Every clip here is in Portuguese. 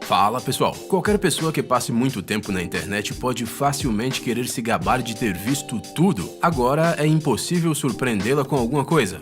Fala pessoal, qualquer pessoa que passe muito tempo na internet pode facilmente querer se gabar de ter visto tudo. Agora é impossível surpreendê-la com alguma coisa.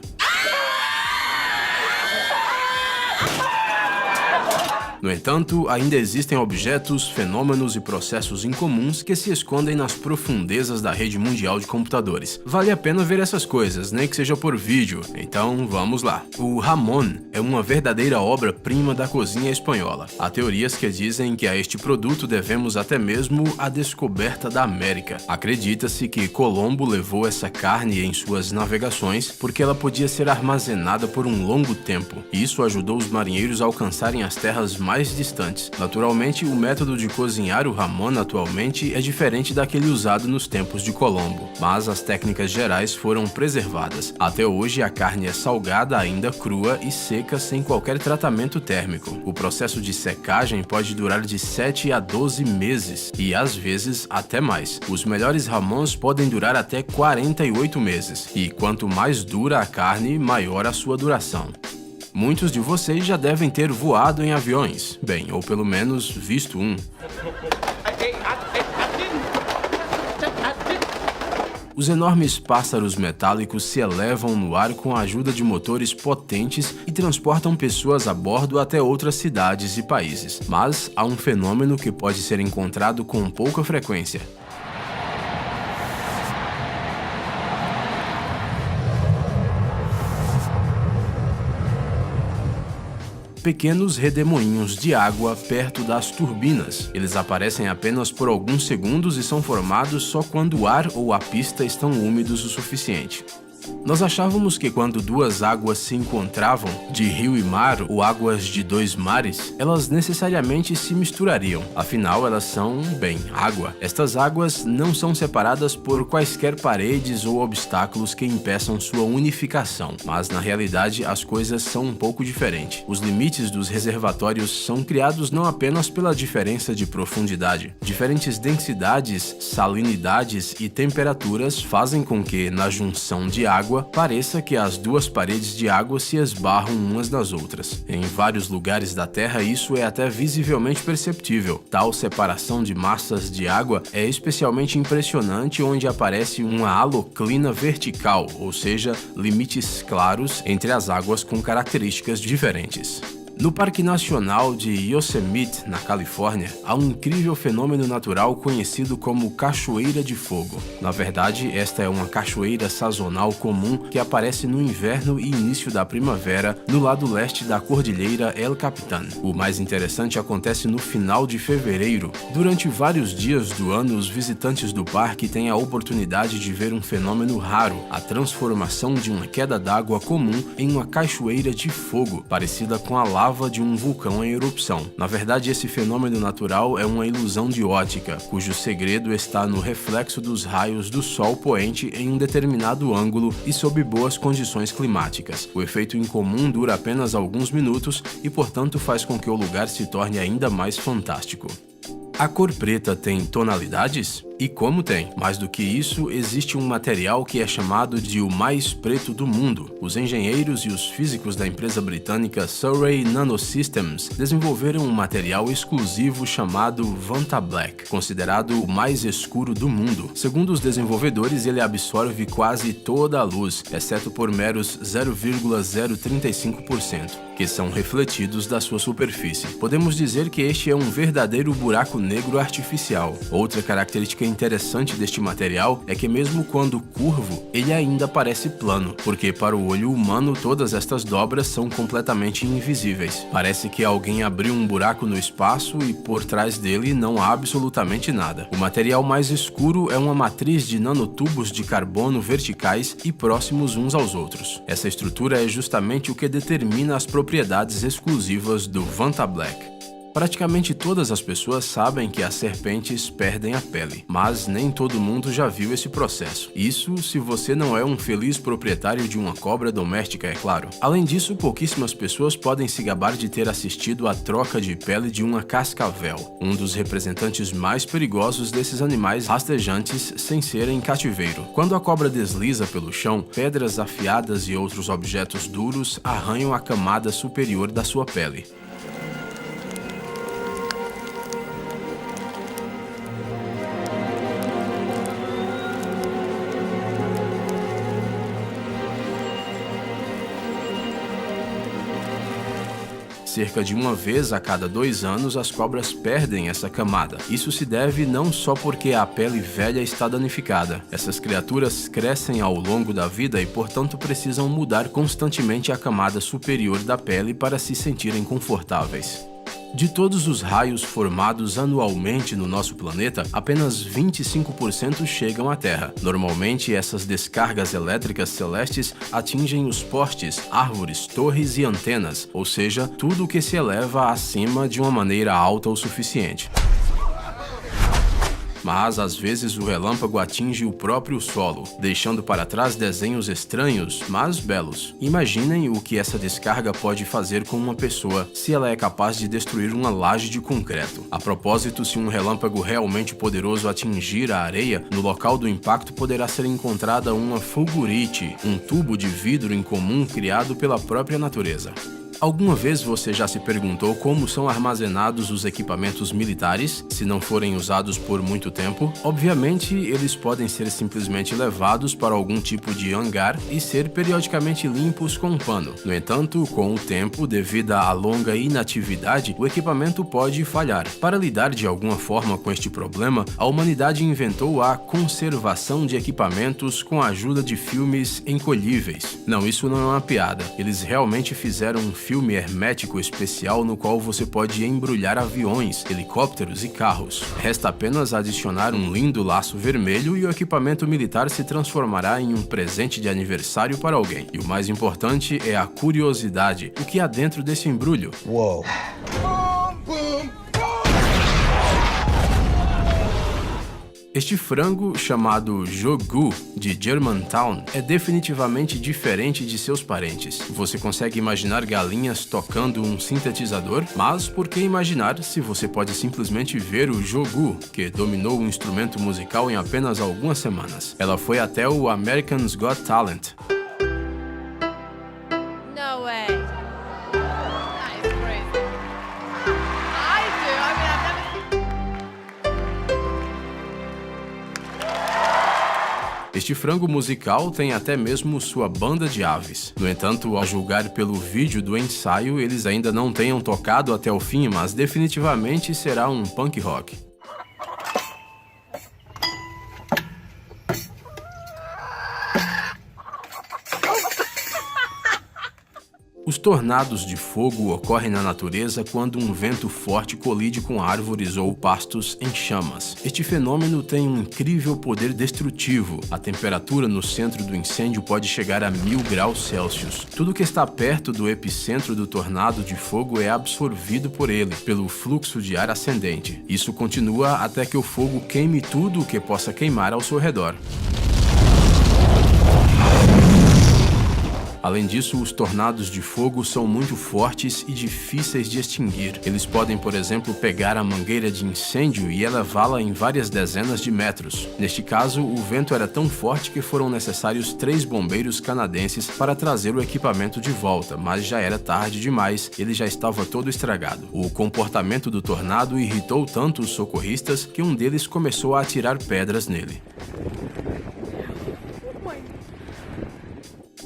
No entanto, ainda existem objetos, fenômenos e processos incomuns que se escondem nas profundezas da rede mundial de computadores. Vale a pena ver essas coisas, nem que seja por vídeo. Então, vamos lá. O Ramon é uma verdadeira obra-prima da cozinha espanhola. Há teorias que dizem que a este produto devemos até mesmo a descoberta da América. Acredita-se que Colombo levou essa carne em suas navegações porque ela podia ser armazenada por um longo tempo. Isso ajudou os marinheiros a alcançarem as terras mais distantes. Naturalmente, o método de cozinhar o Ramon atualmente é diferente daquele usado nos tempos de Colombo, mas as técnicas gerais foram preservadas. Até hoje, a carne é salgada ainda crua e seca sem qualquer tratamento térmico. O processo de secagem pode durar de 7 a 12 meses e, às vezes, até mais. Os melhores Ramons podem durar até 48 meses e quanto mais dura a carne, maior a sua duração. Muitos de vocês já devem ter voado em aviões, bem, ou pelo menos visto um. Os enormes pássaros metálicos se elevam no ar com a ajuda de motores potentes e transportam pessoas a bordo até outras cidades e países. Mas há um fenômeno que pode ser encontrado com pouca frequência. Pequenos redemoinhos de água perto das turbinas. Eles aparecem apenas por alguns segundos e são formados só quando o ar ou a pista estão úmidos o suficiente. Nós achávamos que quando duas águas se encontravam, de rio e mar ou águas de dois mares, elas necessariamente se misturariam. Afinal, elas são, bem, água. Estas águas não são separadas por quaisquer paredes ou obstáculos que impeçam sua unificação, mas na realidade as coisas são um pouco diferentes. Os limites dos reservatórios são criados não apenas pela diferença de profundidade. Diferentes densidades, salinidades e temperaturas fazem com que, na junção de água, pareça que as duas paredes de água se esbarram umas nas outras. Em vários lugares da Terra isso é até visivelmente perceptível. Tal separação de massas de água é especialmente impressionante onde aparece uma haloclina vertical, ou seja, limites claros entre as águas com características diferentes. No Parque Nacional de Yosemite, na Califórnia, há um incrível fenômeno natural conhecido como Cachoeira de Fogo. Na verdade, esta é uma cachoeira sazonal comum que aparece no inverno e início da primavera no lado leste da Cordilheira El Capitan. O mais interessante acontece no final de fevereiro. Durante vários dias do ano, os visitantes do parque têm a oportunidade de ver um fenômeno raro, a transformação de uma queda d'água comum em uma cachoeira de fogo, parecida com a lava de um vulcão em erupção. Na verdade, esse fenômeno natural é uma ilusão de ótica, cujo segredo está no reflexo dos raios do sol poente em um determinado ângulo e sob boas condições climáticas. O efeito incomum dura apenas alguns minutos e, portanto, faz com que o lugar se torne ainda mais fantástico. A cor preta tem tonalidades? E como tem? Mais do que isso, existe um material que é chamado de o mais preto do mundo. Os engenheiros e os físicos da empresa britânica Surrey Nanosystems desenvolveram um material exclusivo chamado Vantablack, considerado o mais escuro do mundo. Segundo os desenvolvedores, ele absorve quase toda a luz, exceto por meros 0,035%, que são refletidos da sua superfície. Podemos dizer que este é um verdadeiro buraco negro artificial. Outra característica interessante deste material é que mesmo quando curvo, ele ainda parece plano, porque para o olho humano todas estas dobras são completamente invisíveis. Parece que alguém abriu um buraco no espaço e por trás dele não há absolutamente nada. O material mais escuro é uma matriz de nanotubos de carbono verticais e próximos uns aos outros. Essa estrutura é justamente o que determina as propriedades exclusivas do Vantablack. Praticamente todas as pessoas sabem que as serpentes perdem a pele, mas nem todo mundo já viu esse processo. Isso se você não é um feliz proprietário de uma cobra doméstica, é claro. Além disso, pouquíssimas pessoas podem se gabar de ter assistido à troca de pele de uma cascavel, um dos representantes mais perigosos desses animais rastejantes sem ser em cativeiro. Quando a cobra desliza pelo chão, pedras afiadas e outros objetos duros arranham a camada superior da sua pele. Cerca de uma vez a cada 2 anos, as cobras perdem essa camada. Isso se deve não só porque a pele velha está danificada. Essas criaturas crescem ao longo da vida e, portanto, precisam mudar constantemente a camada superior da pele para se sentirem confortáveis. De todos os raios formados anualmente no nosso planeta, apenas 25% chegam à Terra. Normalmente, essas descargas elétricas celestes atingem os postes, árvores, torres e antenas, ou seja, tudo que se eleva acima de uma maneira alta o suficiente. Mas, às vezes, o relâmpago atinge o próprio solo, deixando para trás desenhos estranhos, mas belos. Imaginem o que essa descarga pode fazer com uma pessoa se ela é capaz de destruir uma laje de concreto. A propósito, se um relâmpago realmente poderoso atingir a areia, no local do impacto poderá ser encontrada uma fulgurite, um tubo de vidro incomum criado pela própria natureza. Alguma vez você já se perguntou como são armazenados os equipamentos militares, se não forem usados por muito tempo? Obviamente, eles podem ser simplesmente levados para algum tipo de hangar e ser periodicamente limpos com um pano. No entanto, com o tempo, devido à longa inatividade, o equipamento pode falhar. Para lidar de alguma forma com este problema, a humanidade inventou a conservação de equipamentos com a ajuda de filmes encolhíveis. Não, isso não é uma piada. Eles realmente fizeram um filme hermético especial no qual você pode embrulhar aviões, helicópteros e carros. Resta apenas adicionar um lindo laço vermelho e o equipamento militar se transformará em um presente de aniversário para alguém. E o mais importante é a curiosidade. O que há dentro desse embrulho? Uou! Este frango, chamado Jogu, de Germantown, é definitivamente diferente de seus parentes. Você consegue imaginar galinhas tocando um sintetizador? Mas por que imaginar se você pode simplesmente ver o Jogu, que dominou o instrumento musical em apenas algumas semanas? Ela foi até o America's Got Talent. No way. That is crazy. I do. I mean, I've never. Este frango musical tem até mesmo sua banda de aves. No entanto, ao julgar pelo vídeo do ensaio, eles ainda não tenham tocado até o fim, mas definitivamente será um punk rock. Os tornados de fogo ocorrem na natureza quando um vento forte colide com árvores ou pastos em chamas. Este fenômeno tem um incrível poder destrutivo. A temperatura no centro do incêndio pode chegar a 1000 graus Celsius. Tudo que está perto do epicentro do tornado de fogo é absorvido por ele, pelo fluxo de ar ascendente. Isso continua até que o fogo queime tudo o que possa queimar ao seu redor. Além disso, os tornados de fogo são muito fortes e difíceis de extinguir. Eles podem, por exemplo, pegar a mangueira de incêndio e elevá-la em várias dezenas de metros. Neste caso, o vento era tão forte que foram necessários 3 bombeiros canadenses para trazer o equipamento de volta, mas já era tarde demais, ele já estava todo estragado. O comportamento do tornado irritou tanto os socorristas que um deles começou a atirar pedras nele.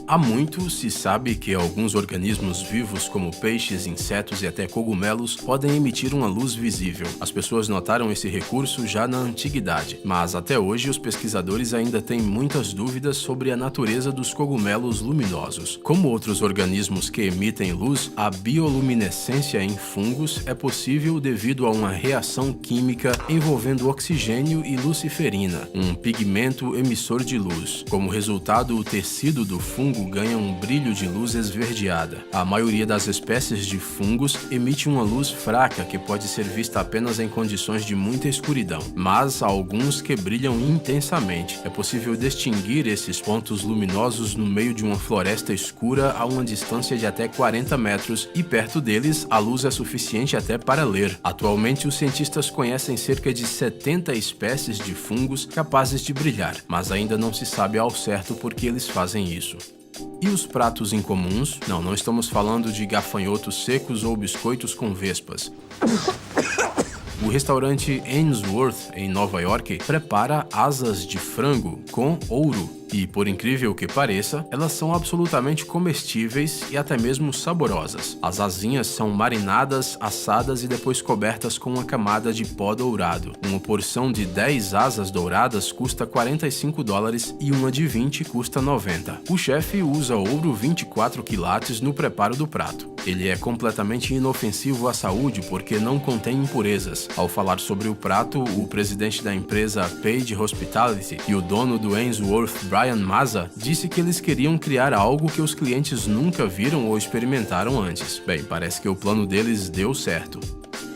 Há muito se sabe que alguns organismos vivos, como peixes, insetos e até cogumelos, podem emitir uma luz visível. As pessoas notaram esse recurso já na antiguidade, mas até hoje os pesquisadores ainda têm muitas dúvidas sobre a natureza dos cogumelos luminosos. Como outros organismos que emitem luz, a bioluminescência em fungos é possível devido a uma reação química envolvendo oxigênio e luciferina, um pigmento emissor de luz. Como resultado, o tecido do fungo ganha um brilho de luz esverdeada. A maioria das espécies de fungos emite uma luz fraca que pode ser vista apenas em condições de muita escuridão, mas há alguns que brilham intensamente. É possível distinguir esses pontos luminosos no meio de uma floresta escura a uma distância de até 40 metros e perto deles a luz é suficiente até para ler. Atualmente os cientistas conhecem cerca de 70 espécies de fungos capazes de brilhar, mas ainda não se sabe ao certo por que eles fazem isso. E os pratos incomuns? Não estamos falando de gafanhotos secos ou biscoitos com vespas. O restaurante Ainsworth, em Nova York, prepara asas de frango com ouro E, por incrível que pareça, elas são absolutamente comestíveis e até mesmo saborosas. As asinhas são marinadas, assadas e depois cobertas com uma camada de pó dourado. Uma porção de 10 asas douradas custa $45 e uma de 20 custa 90. O chefe usa ouro 24 quilates no preparo do prato. Ele é completamente inofensivo à saúde porque não contém impurezas. Ao falar sobre o prato, o presidente da empresa Page Hospitality e o dono do Ainsworth, Brian Mazza, disse que eles queriam criar algo que os clientes nunca viram ou experimentaram antes. Bem, parece que o plano deles deu certo.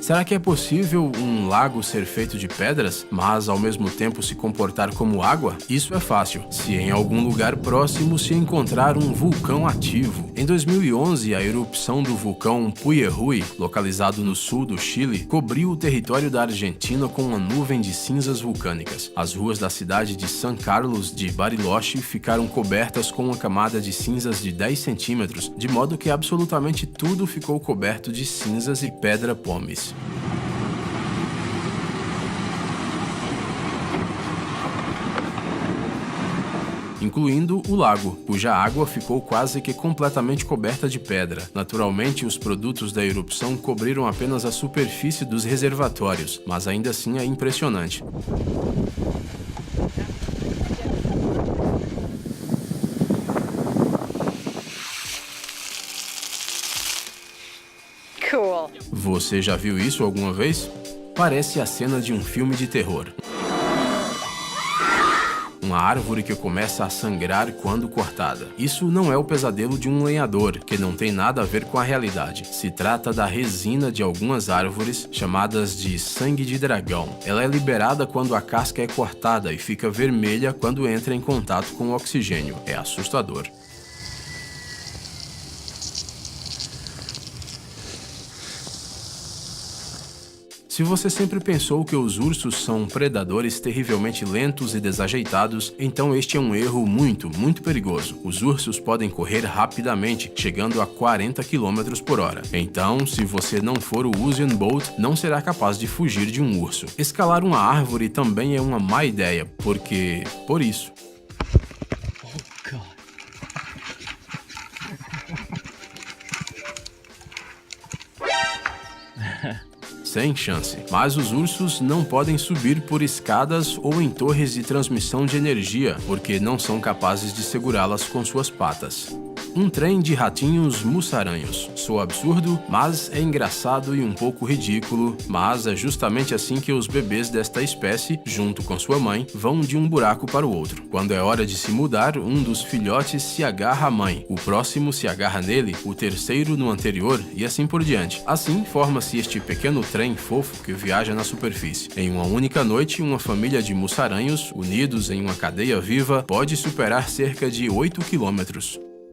Será que é possível um lago ser feito de pedras, mas ao mesmo tempo se comportar como água? Isso é fácil, se em algum lugar próximo se encontrar um vulcão ativo. Em 2011, a erupção do vulcão Puyehue, localizado no sul do Chile, cobriu o território da Argentina com uma nuvem de cinzas vulcânicas. As ruas da cidade de San Carlos de Bariloche ficaram cobertas com uma camada de cinzas de 10 centímetros, de modo que absolutamente tudo ficou coberto de cinzas e pedra-pomes. Incluindo o lago, cuja água ficou quase que completamente coberta de pedra. Naturalmente, os produtos da erupção cobriram apenas a superfície dos reservatórios, mas ainda assim é impressionante. Cool. Você já viu isso alguma vez? Parece a cena de um filme de terror. Uma árvore que começa a sangrar quando cortada. Isso não é o pesadelo de um lenhador, que não tem nada a ver com a realidade. Se trata da resina de algumas árvores, chamadas de sangue de dragão. Ela é liberada quando a casca é cortada e fica vermelha quando entra em contato com o oxigênio. É assustador. Se você sempre pensou que os ursos são predadores terrivelmente lentos e desajeitados, então este é um erro muito perigoso. Os ursos podem correr rapidamente, chegando a 40 km por hora. Então, se você não for o Usain Bolt, não será capaz de fugir de um urso. Escalar uma árvore também é uma má ideia, porque... por isso. Sem chance. Mas os ursos não podem subir por escadas ou em torres de transmissão de energia, porque não são capazes de segurá-las com suas patas. Um trem de ratinhos mussaranhos. Soa absurdo, mas é engraçado e um pouco ridículo, mas é justamente assim que os bebês desta espécie, junto com sua mãe, vão de um buraco para o outro. Quando é hora de se mudar, um dos filhotes se agarra à mãe, o próximo se agarra nele, o terceiro no anterior e assim por diante. Assim, forma-se este pequeno trem fofo que viaja na superfície. Em uma única noite, uma família de mussaranhos, unidos em uma cadeia viva, pode superar cerca de 8 quilômetros.